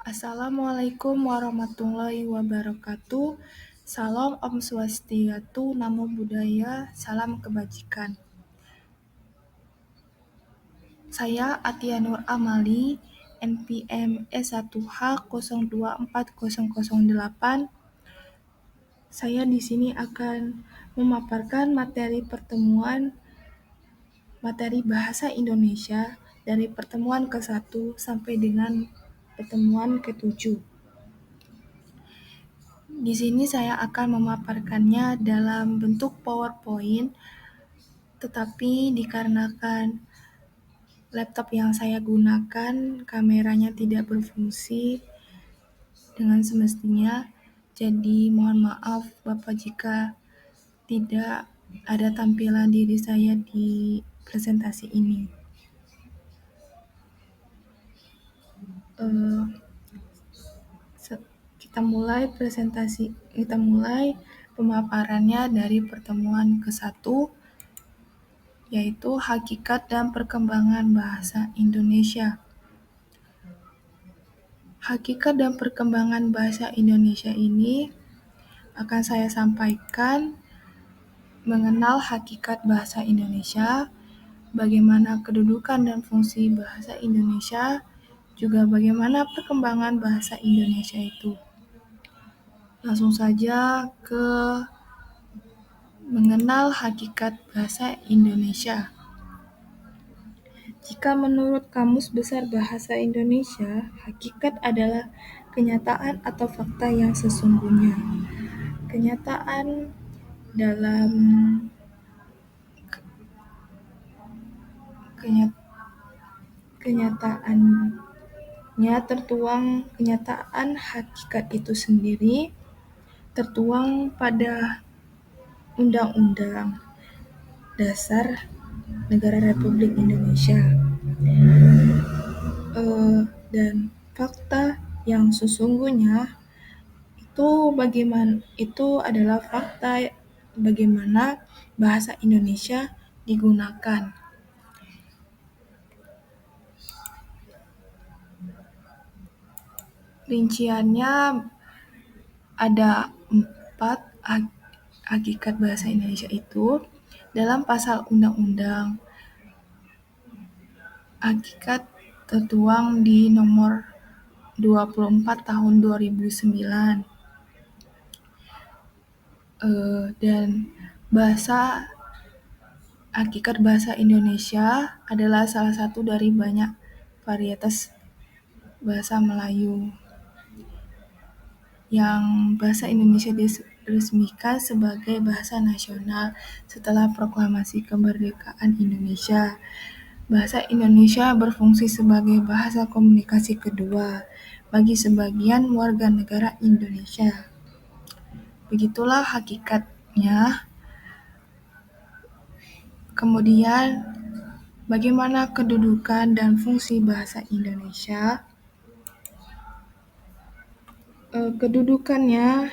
Assalamualaikum warahmatullahi wabarakatuh. Salam Om Swastiastu, Namo Buddhaya, Salam Kebajikan. Saya Atia Nur Amali, NPM S1H024008. Saya di sini akan memaparkan materi bahasa Indonesia dari pertemuan ke-1 sampai dengan pertemuan ke-7. Di sini saya akan memaparkannya dalam bentuk PowerPoint, tetapi dikarenakan laptop yang saya gunakan kameranya tidak berfungsi dengan semestinya, jadi mohon maaf Bapak jika tidak ada tampilan diri saya di presentasi ini. Kita mulai pemaparannya dari pertemuan ke-1, yaitu hakikat dan perkembangan bahasa Indonesia. Hakikat dan perkembangan bahasa Indonesia ini akan saya sampaikan mengenal hakikat bahasa Indonesia, bagaimana kedudukan dan fungsi bahasa Indonesia, juga bagaimana perkembangan bahasa Indonesia itu. Langsung saja ke mengenal hakikat bahasa Indonesia. Jika menurut Kamus Besar Bahasa Indonesia, hakikat adalah kenyataan atau fakta yang sesungguhnya. Kenyataan dalam kenyataannya kenyataan hakikat itu sendiri tertuang pada Undang-Undang Dasar Negara Republik Indonesia. Dan fakta yang sesungguhnya itu adalah fakta bagaimana bahasa Indonesia digunakan. Rinciannya ada 4 hakikat bahasa Indonesia itu dalam pasal undang-undang. Hakikat tertuang di nomor 24 tahun 2009. Dan hakikat bahasa Indonesia adalah salah satu dari banyak varietas bahasa Melayu yang bahasa Indonesia diresmikan sebagai bahasa nasional setelah proklamasi kemerdekaan Indonesia. Bahasa Indonesia berfungsi sebagai bahasa komunikasi kedua bagi sebagian warga negara Indonesia. Begitulah hakikatnya. Kemudian, bagaimana kedudukan dan fungsi bahasa Indonesia? Kedudukannya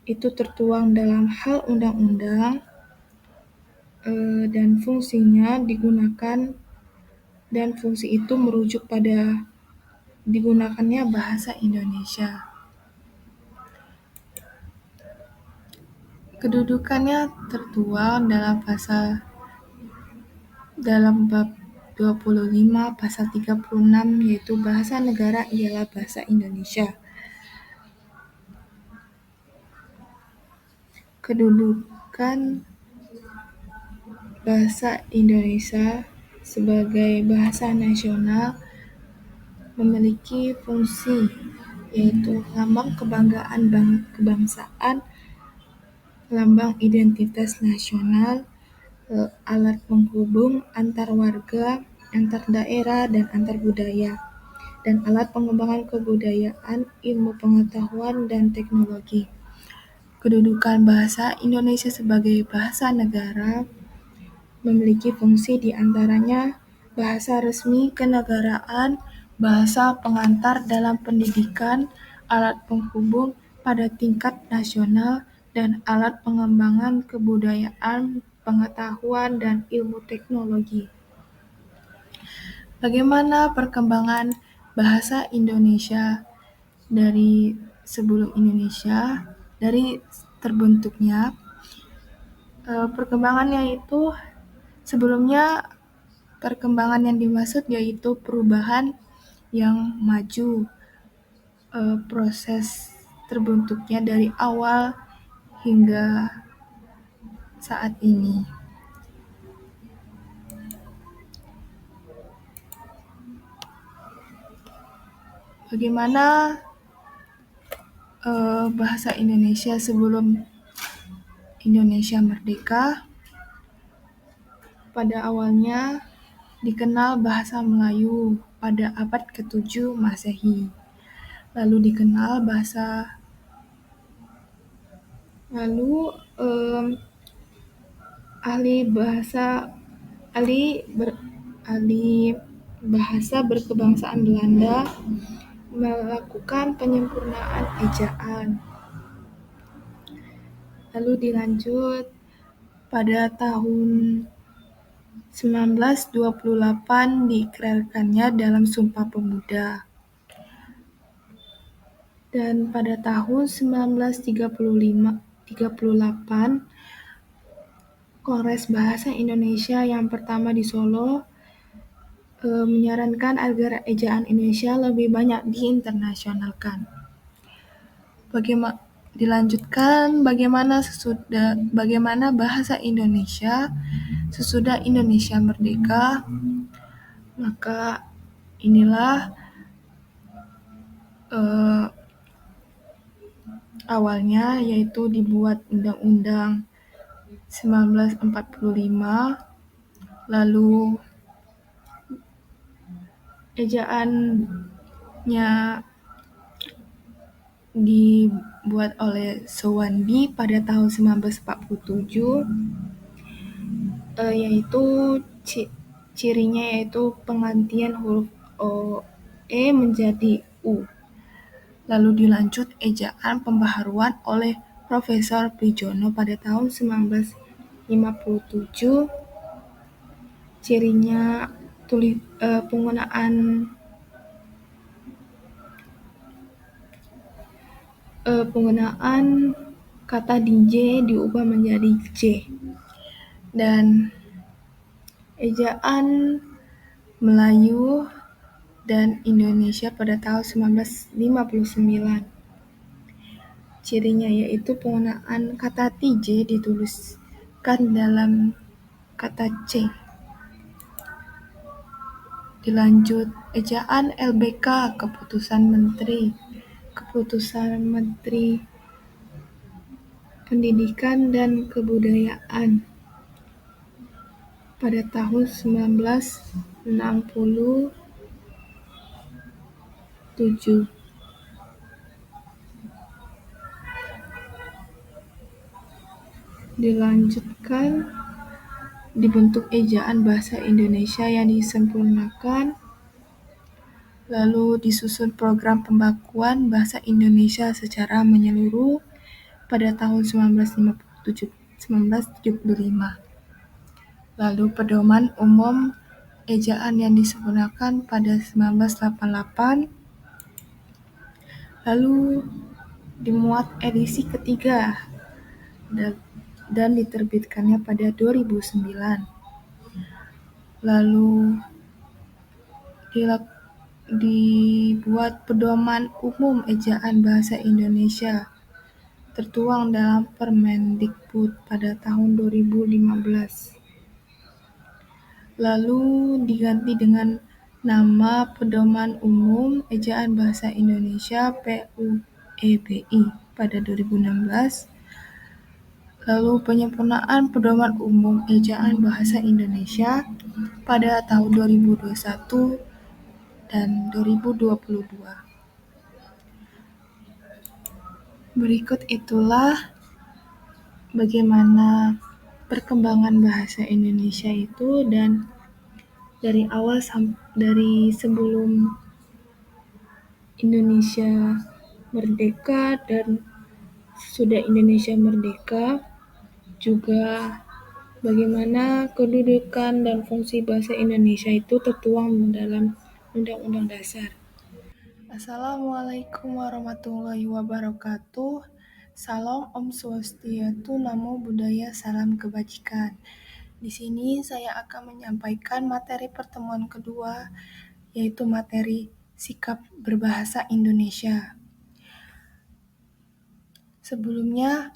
itu tertuang dalam hal undang-undang, dan fungsinya digunakan, dan fungsi itu merujuk pada digunakannya bahasa Indonesia. Kedudukannya tertuang dalam bab 25 pasal 36, yaitu bahasa negara ialah bahasa Indonesia. Kedudukan bahasa Indonesia sebagai bahasa nasional memiliki fungsi, yaitu lambang kebanggaan kebangsaan, lambang identitas nasional, alat penghubung antar warga, antar daerah, dan antar budaya, dan alat pengembangan kebudayaan, ilmu pengetahuan, dan teknologi. Kedudukan bahasa Indonesia sebagai bahasa negara memiliki fungsi di antaranya bahasa resmi kenegaraan, bahasa pengantar dalam pendidikan, alat penghubung pada tingkat nasional, dan alat pengembangan kebudayaan, pengetahuan, dan ilmu teknologi. Bagaimana perkembangan bahasa Indonesia dari sebelum Indonesia, dari terbentuknya. Perkembangannya itu sebelumnya perkembangan yang dimaksud yaitu perubahan yang maju, proses terbentuknya dari awal hingga saat ini. Bagaimana bahasa Indonesia sebelum Indonesia merdeka? Pada awalnya dikenal bahasa Melayu pada abad ke-7 Masehi. Lalu dikenal bahasa lalu ahli bahasa berkebangsaan Belanda melakukan penyempurnaan ejaan. Lalu dilanjut pada tahun 1928 diikrarkannya dalam Sumpah Pemuda. Dan pada tahun 1938 Kongres Bahasa Indonesia yang pertama di Solo menyarankan agar ejaan Indonesia lebih banyak diinternasionalkan. Dilanjutkan bagaimana bahasa Indonesia sesudah Indonesia merdeka. Maka inilah awalnya, yaitu dibuat Undang-Undang 1945, lalu ejaannya dibuat oleh Soewanbi pada tahun 1947, yaitu cirinya yaitu penggantian huruf E menjadi U. Lalu dilanjut ejaan pembaharuan oleh Profesor Prijono pada tahun 1957. Cirinya penggunaan kata DJ diubah menjadi J. Dan ejaan Melayu dan Indonesia pada tahun 1959. Cirinya yaitu penggunaan kata TJ dituliskan dalam kata C. Dilanjut ejaan LBK, Keputusan Menteri Pendidikan dan Kebudayaan pada tahun 1967. Dilanjutkan dibentuk ejaan bahasa Indonesia yang disempurnakan, lalu disusun program pembakuan bahasa Indonesia secara menyeluruh pada tahun 1975. Lalu pedoman umum ejaan yang disempurnakan pada 1988. Lalu dimuat edisi ketiga dan diterbitkannya pada 2009. Lalu dibuat pedoman umum ejaan bahasa Indonesia tertuang dalam Permendikbud pada tahun 2015. Lalu diganti dengan nama Pedoman Umum Ejaan Bahasa Indonesia PUEBI pada 2016. Lalu penyempurnaan Pedoman Umum Ejaan Bahasa Indonesia pada tahun 2021 dan 2022. Berikut itulah bagaimana perkembangan bahasa Indonesia itu, dan dari sebelum Indonesia merdeka dan sudah Indonesia merdeka, juga bagaimana kedudukan dan fungsi bahasa Indonesia itu tertuang dalam Undang-Undang Dasar. Assalamualaikum warahmatullahi wabarakatuh. Salam Om Swastiastu, Namo Buddhaya, Salam Kebajikan. Di sini saya akan menyampaikan materi pertemuan kedua, yaitu materi sikap berbahasa Indonesia. Sebelumnya,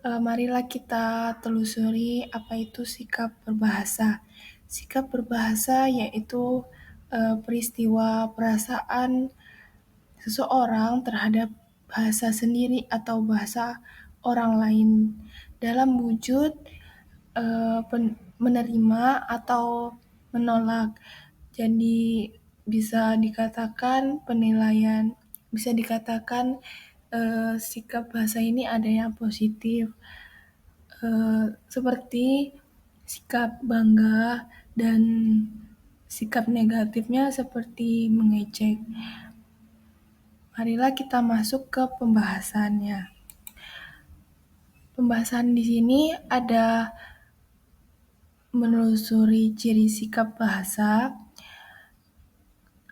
marilah kita telusuri apa itu sikap berbahasa. Sikap berbahasa yaitu peristiwa perasaan seseorang terhadap bahasa sendiri atau bahasa orang lain dalam wujud menerima atau menolak. Jadi bisa dikatakan sikap bahasa ini ada yang positif, seperti sikap bangga, dan sikap negatifnya seperti mengejek. Marilah kita masuk ke pembahasannya. Pembahasan di sini ada menelusuri ciri sikap bahasa,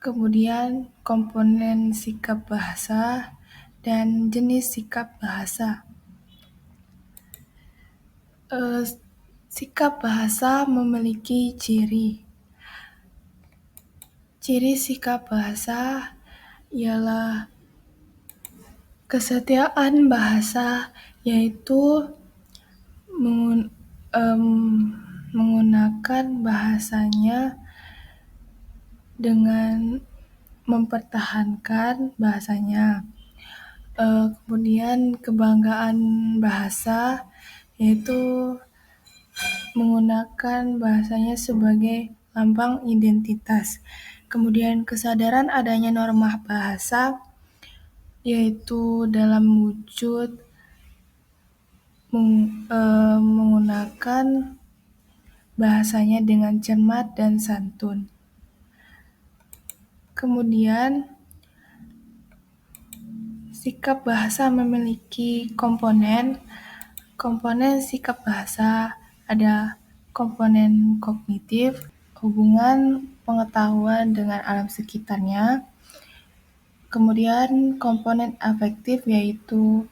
kemudian komponen sikap bahasa, dan jenis sikap bahasa. Sikap bahasa memiliki ciri. Ciri sikap bahasa ialah kesetiaan bahasa, yaitu menggunakan bahasanya dengan mempertahankan bahasanya. Kemudian kebanggaan bahasa, yaitu menggunakan bahasanya sebagai lambang identitas. Kemudian kesadaran adanya norma bahasa, yaitu dalam wujud menggunakan bahasanya dengan cermat dan santun. Kemudian sikap bahasa memiliki komponen. Komponen sikap bahasa ada komponen kognitif, hubungan pengetahuan dengan alam sekitarnya. Kemudian komponen afektif, yaitu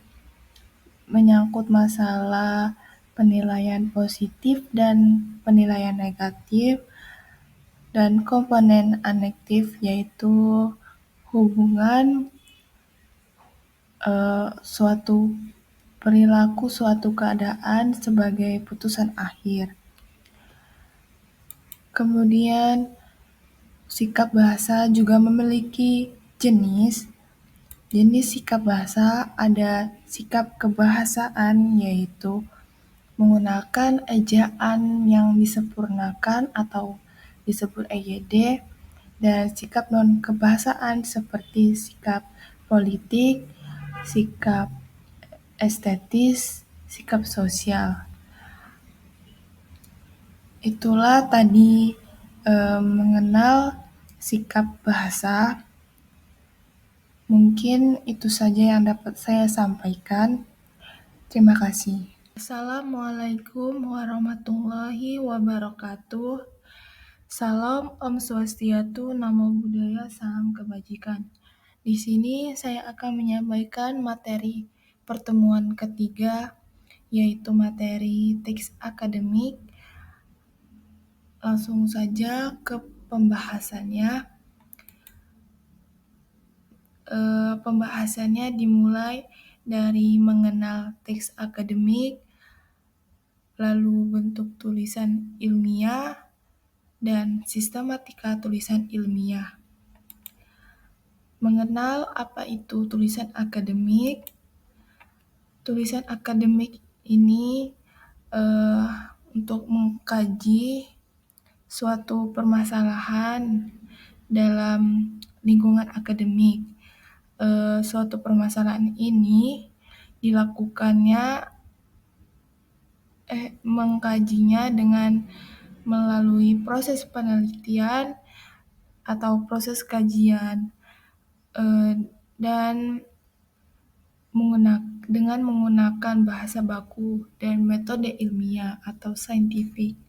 menyangkut masalah penilaian positif dan penilaian negatif. Dan komponen anektif, yaitu hubungan suatu perilaku, suatu keadaan sebagai putusan akhir. Kemudian sikap bahasa juga memiliki jenis. Jenis sikap bahasa ada sikap kebahasaan, yaitu menggunakan ejaan yang disempurnakan atau disebut EYD, dan sikap non-kebahasaan seperti sikap politik, sikap estetis, sikap sosial. Itulah tadi mengenal sikap bahasa. Mungkin itu saja yang dapat saya sampaikan. Terima kasih. Assalamualaikum warahmatullahi wabarakatuh. Salam Om Swastiastu, Namo Buddhaya, Salam Kebajikan. Di sini saya akan menyampaikan materi pertemuan ketiga, yaitu materi teks akademik. Langsung saja ke pembahasannya. Pembahasannya dimulai dari mengenal teks akademik, lalu bentuk tulisan ilmiah, dan sistematika tulisan ilmiah. Mengenal apa itu tulisan akademik. Tulisan akademik ini untuk mengkaji suatu permasalahan dalam lingkungan akademik. Suatu permasalahan ini dilakukannya mengkajinya dengan melalui proses penelitian atau proses kajian, dan dengan menggunakan bahasa baku dan metode ilmiah atau saintifik.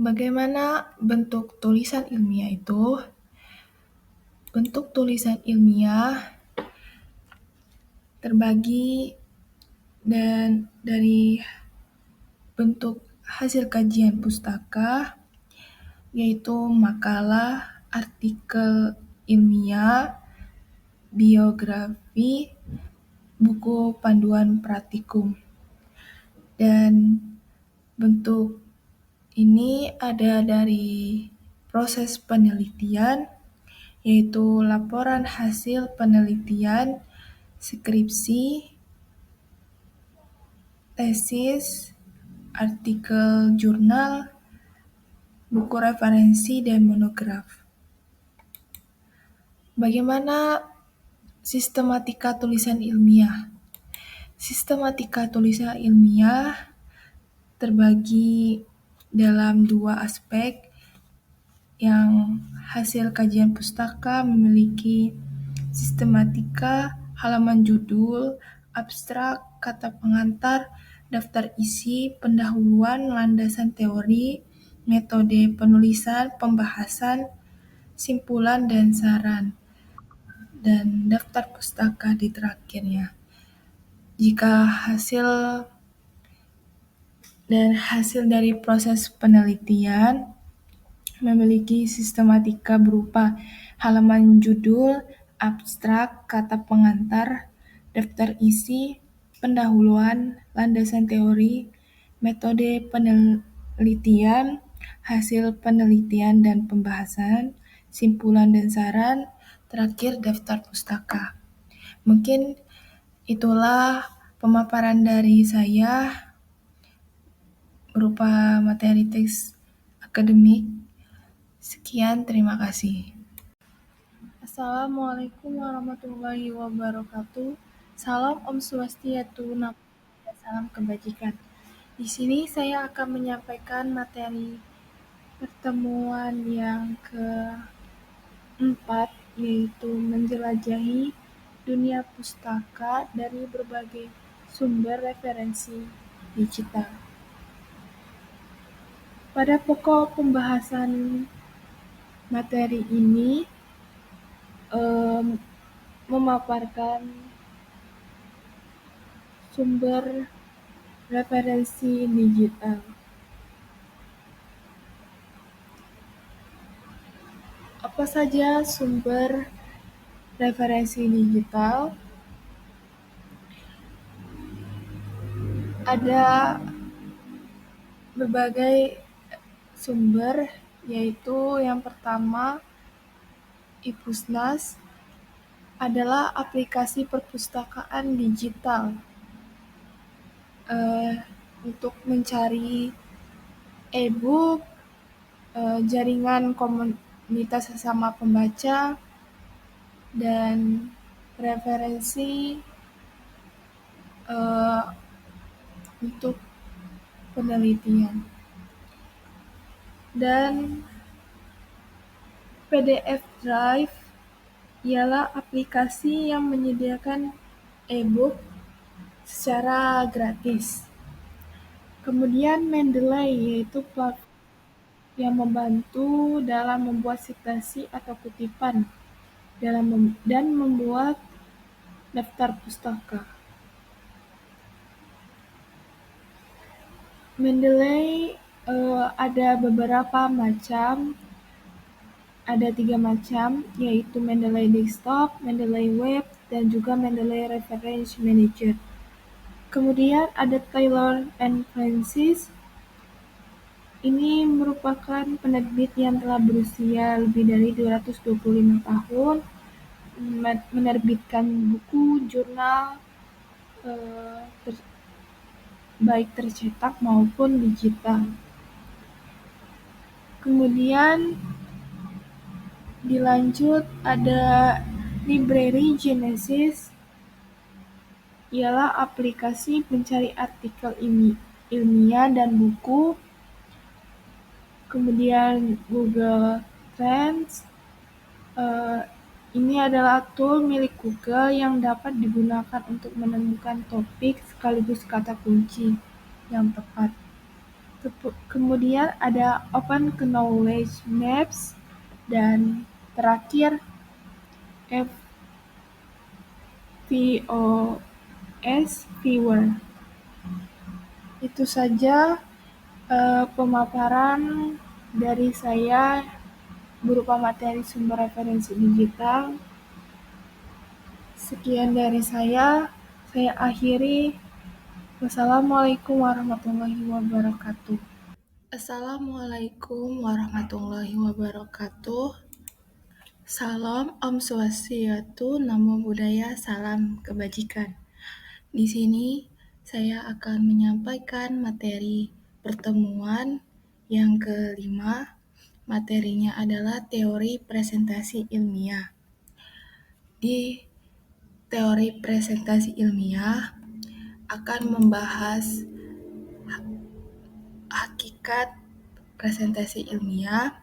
Bagaimana bentuk tulisan ilmiah itu? Bentuk tulisan ilmiah terbagi dan dari bentuk hasil kajian pustaka, yaitu makalah, artikel ilmiah, biografi, buku panduan praktikum. Dan bentuk ini ada dari proses penelitian, yaitu laporan hasil penelitian, skripsi, tesis, artikel jurnal, buku referensi, dan monograf. Bagaimana sistematika tulisan ilmiah? Sistematika tulisan ilmiah terbagi dalam dua aspek, yang hasil kajian pustaka memiliki sistematika, halaman judul, abstrak, kata pengantar, daftar isi, pendahuluan, landasan teori, metode penulisan, pembahasan, simpulan, dan saran, dan daftar pustaka di terakhirnya. Jika hasil dari proses penelitian memiliki sistematika berupa halaman judul, abstrak, kata pengantar, daftar isi, pendahuluan, landasan teori, metode penelitian, hasil penelitian dan pembahasan, simpulan dan saran, terakhir daftar pustaka. Mungkin itulah pemaparan dari saya berupa materi teks akademik. Sekian, terima kasih. Assalamualaikum warahmatullahi wabarakatuh. Salam Om Swastiastu, Namo Buddhaya, salam kebajikan. Di sini saya akan menyampaikan materi pertemuan yang keempat, yaitu menjelajahi dunia pustaka dari berbagai sumber referensi digital. Pada pokok pembahasan materi ini memaparkan sumber referensi digital. Apa saja sumber referensi digital? Ada berbagai sumber, yaitu yang pertama, iPusnas adalah aplikasi perpustakaan digital untuk mencari e-book, jaringan komunitas sesama pembaca, dan referensi untuk penelitian. Dan PDF Drive ialah aplikasi yang menyediakan e-book secara gratis. Kemudian Mendeley, yaitu platform yang membantu dalam membuat citasi atau kutipan dan membuat daftar pustaka. Mendeley ada beberapa macam, ada 3 macam, yaitu Mendeley Desktop, Mendeley Web, dan juga Mendeley Reference Manager. Kemudian ada Taylor and Francis. Ini merupakan penerbit yang telah berusia lebih dari 225 tahun, menerbitkan buku, jurnal, baik tercetak maupun digital. Kemudian dilanjut ada Library Genesis, ialah aplikasi pencari artikel ilmiah dan buku. Kemudian Google Trends, ini adalah tool milik Google yang dapat digunakan untuk menemukan topik sekaligus kata kunci yang tepat. Kemudian ada Open Knowledge Maps, dan terakhir FVOS Viewer. Itu saja pemaparan dari saya berupa materi sumber referensi digital. Sekian dari saya akhiri. Wassalamualaikum warahmatullahi wabarakatuh. Assalamualaikum warahmatullahi wabarakatuh. Salam Om Swastiastu, Namo Buddhaya, salam kebajikan. Di sini saya akan menyampaikan materi pertemuan yang kelima. Materinya adalah teori presentasi ilmiah. Di teori presentasi ilmiah akan membahas hakikat presentasi ilmiah,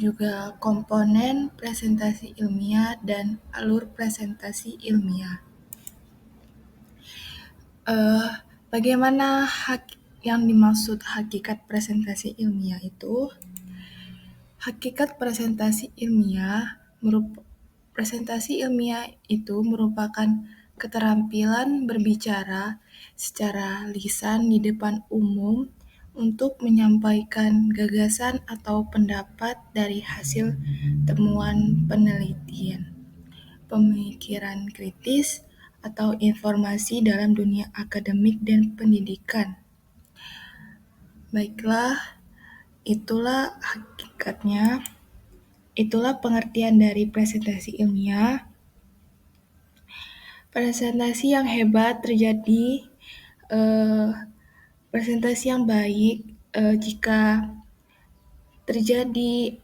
juga komponen presentasi ilmiah dan alur presentasi ilmiah. Bagaimana yang dimaksud hakikat presentasi ilmiah itu? Hakikat presentasi ilmiah itu merupakan keterampilan berbicara secara lisan di depan umum untuk menyampaikan gagasan atau pendapat dari hasil temuan penelitian, pemikiran kritis, atau informasi dalam dunia akademik dan pendidikan. Baiklah, itulah hakikatnya. Itulah pengertian dari presentasi ilmiah. Presentasi yang hebat terjadi, presentasi yang baik jika terjadi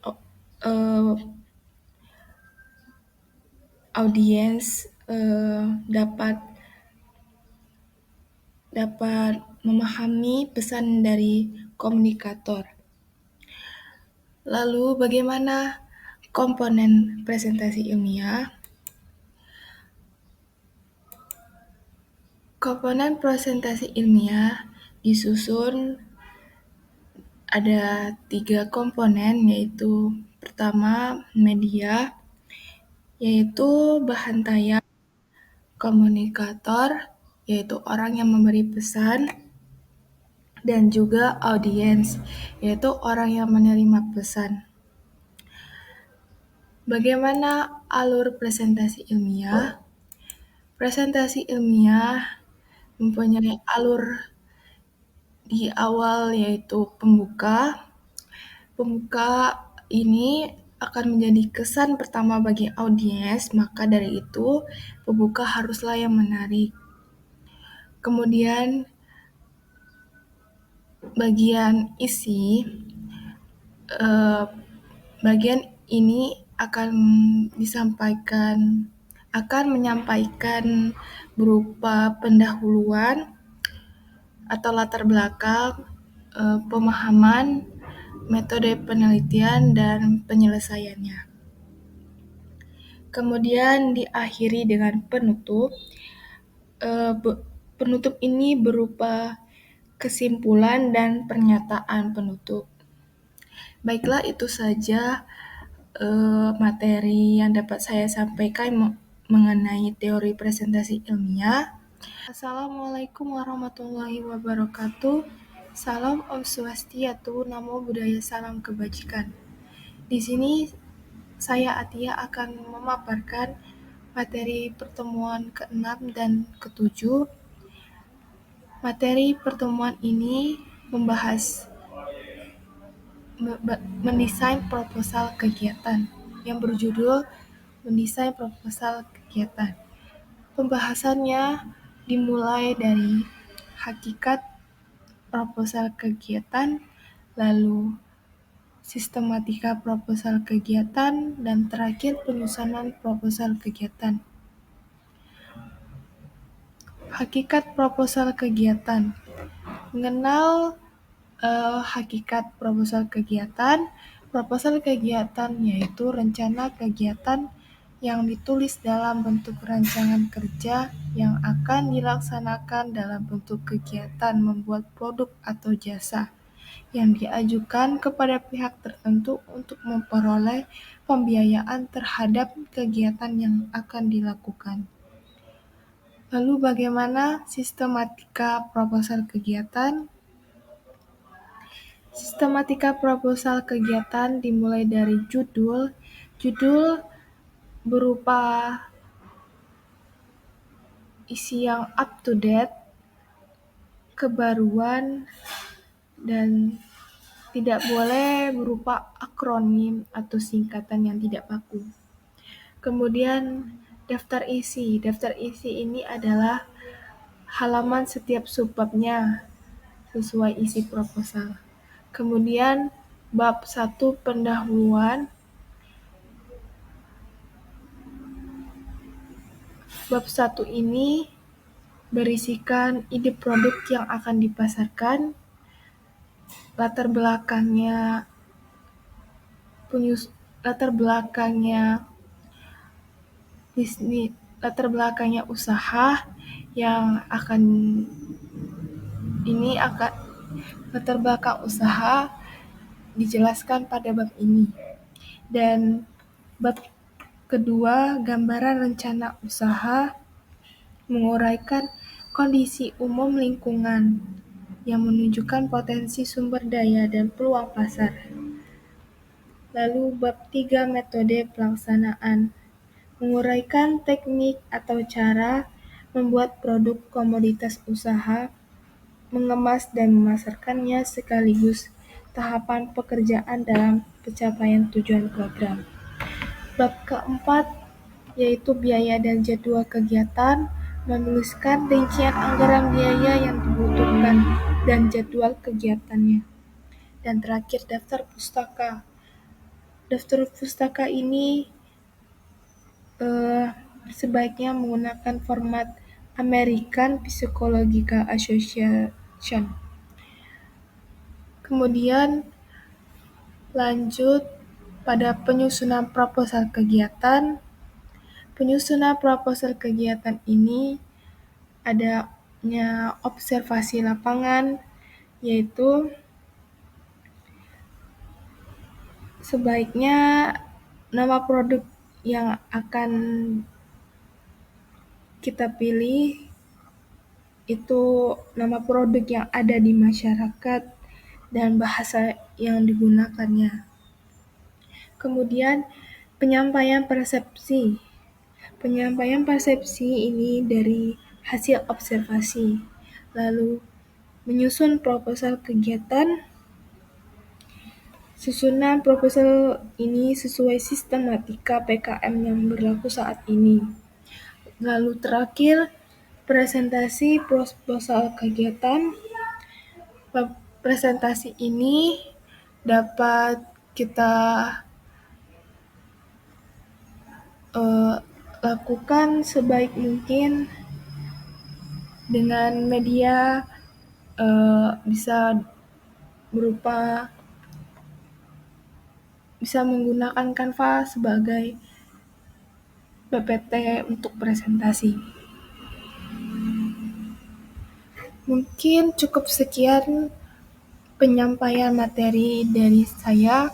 audiens dapat memahami pesan dari komunikator. Lalu bagaimana komponen presentasi ilmiah? Komponen presentasi ilmiah disusun ada 3 komponen, yaitu pertama media, yaitu bahan tayang, komunikator, yaitu orang yang memberi pesan, dan juga audiens, yaitu orang yang menerima pesan. Bagaimana alur presentasi ilmiah? Presentasi ilmiah mempunyai alur di awal, yaitu pembuka. Pembuka ini akan menjadi kesan pertama bagi audiens, maka dari itu pembuka haruslah yang menarik. Kemudian bagian isi, bagian ini akan menyampaikan berupa pendahuluan atau latar belakang, pemahaman, metode penelitian, dan penyelesaiannya. Kemudian diakhiri dengan penutup. Penutup ini berupa kesimpulan dan pernyataan penutup. Baiklah, itu saja materi yang dapat saya sampaikan mengenai teori presentasi ilmiah. Assalamualaikum warahmatullahi wabarakatuh. Salam Om Swastiastu, Namo Buddhaya, salam kebajikan. Di sini saya Atia akan memaparkan materi pertemuan ke-6 dan ke-7. Materi pertemuan ini membahas mendesain proposal kegiatan yang berjudul mendesain proposal kegiatan. Pembahasannya dimulai dari hakikat proposal kegiatan, lalu sistematika proposal kegiatan, dan terakhir penyusunan proposal kegiatan. Hakikat proposal kegiatan. Mengenal hakikat proposal kegiatan. Proposal kegiatan yaitu rencana kegiatan yang ditulis dalam bentuk rancangan kerja yang akan dilaksanakan dalam bentuk kegiatan membuat produk atau jasa yang diajukan kepada pihak tertentu untuk memperoleh pembiayaan terhadap kegiatan yang akan dilakukan. Lalu bagaimana sistematika proposal kegiatan? Sistematika proposal kegiatan dimulai dari judul. Judul berupa isi yang up to date, kebaruan, dan tidak boleh berupa akronim atau singkatan yang tidak baku. Kemudian daftar isi. Daftar isi ini adalah halaman setiap subbabnya sesuai isi proposal. Kemudian bab 1 pendahuluan. Bab 1 ini berisikan ide produk yang akan dipasarkan, latar belakangnya bisnis, latar belakangnya usaha yang akan latar belakang usaha dijelaskan pada bab ini. Dan bab kedua, gambaran rencana usaha, menguraikan kondisi umum lingkungan yang menunjukkan potensi sumber daya dan peluang pasar. Lalu bab 3, metode pelaksanaan, menguraikan teknik atau cara membuat produk komoditas usaha, mengemas dan memasarkannya sekaligus tahapan pekerjaan dalam pencapaian tujuan program. Bab keempat, yaitu biaya dan jadwal kegiatan, menuliskan rincian anggaran biaya yang dibutuhkan dan jadwal kegiatannya. Dan terakhir, daftar pustaka. Daftar pustaka ini sebaiknya menggunakan format American Psychological Association. Kemudian lanjut pada penyusunan proposal kegiatan. Penyusunan proposal kegiatan ini adanya observasi lapangan, yaitu sebaiknya nama produk yang akan kita pilih itu nama produk yang ada di masyarakat dan bahasa yang digunakannya. Kemudian penyampaian persepsi. Penyampaian persepsi ini dari hasil observasi. Lalu menyusun proposal kegiatan. Susunan proposal ini sesuai sistematika PKM yang berlaku saat ini. Lalu terakhir, presentasi proposal kegiatan. Presentasi ini dapat kita lakukan sebaik mungkin dengan media bisa menggunakan Canva sebagai PPT untuk presentasi. Mungkin cukup sekian penyampaian materi dari saya.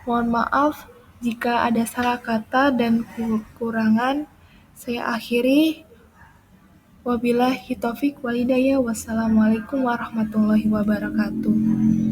Mohon maaf jika ada salah kata dan kekurangan. Saya akhiri. Wabillahi taufik wal hidayah. Wassalamualaikum warahmatullahi wabarakatuh.